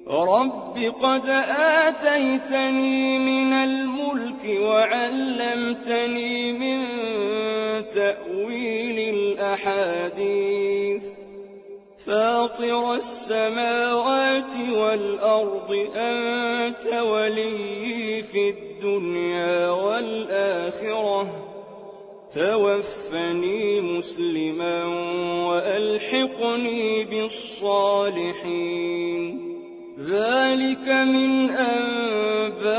رب قد آتيتني من الملك وعلمتني من تأويل الأحاديث فاطر السماوات والأرض أنت ولي في الدنيا والآخرة توفني مسلما وألحقني بالصالحين ذلك من أنباء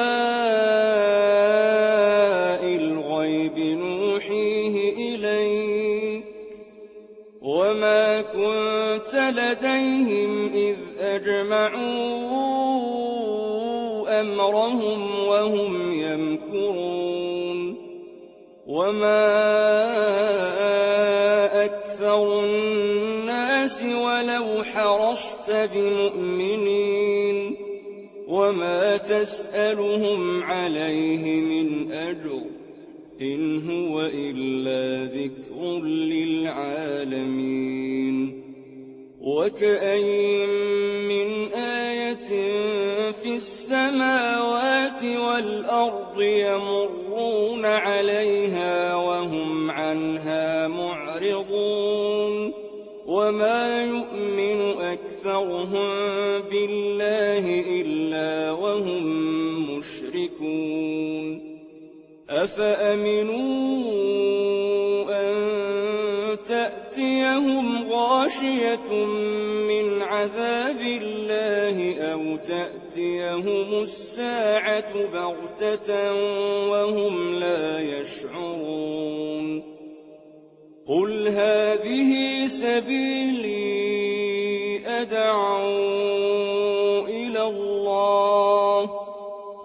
الغيب نوحيه إليك وما كنت لديهم إذ أجمعوا أمرهم وهم يمكرون وما أكثر الناس ولو حرصت بمؤمنين وما تسألهم عليه من أجر إن هو إلا ذكر للعالمين وكأين من آية في السماوات والأرض يمرون عليها وهم عنها معرضون وما يؤمن أكثرهم بالله إلا وهم مشركون أفأمنوا أن تأتيهم غاشية من عذاب الله أو تأتيهم الساعة بغتة وهم لا يشعرون قل هذه سبيلي أدعو إلى الله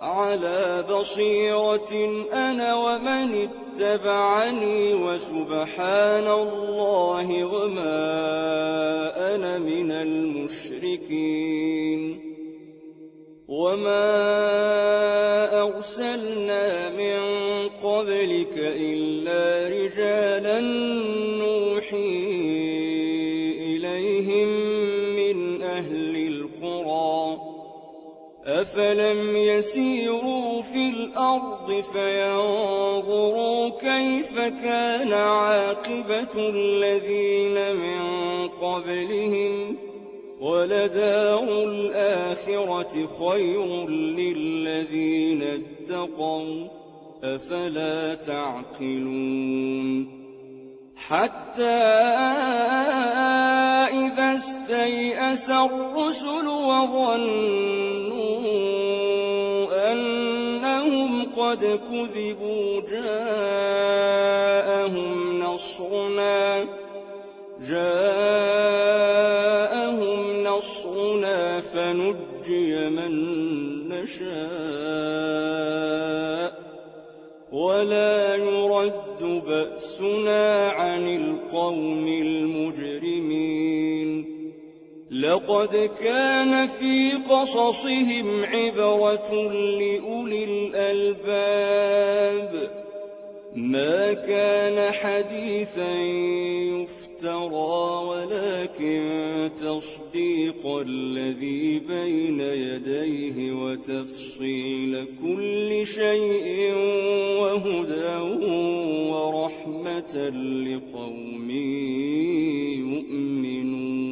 على بصيرة أنا ومن اتبعني وسبحان الله وما أنا من المشركين وما أرسلنا من قبلك إلا رجالا نوحي إليهم من أهل القرى أفلم يسيروا في الأرض فينظروا كيف كان عاقبة الذين من قبلهم ولدار الآخرة خير للذين اتقوا أفلا تعقلون حتى إذا استيأس الرسل وظنوا أنهم قد كذبوا جاءهم نصرنا فنجي من نشاء ولا يرد بأسنا عن القوم المجرمين لقد كان في قصصهم عبرة لأولي الألباب ما كان حديثا يفترى ولكن تصديق الذي بين يديه وتفصيل كل شيء وهدى ورحمة لقوم يؤمنون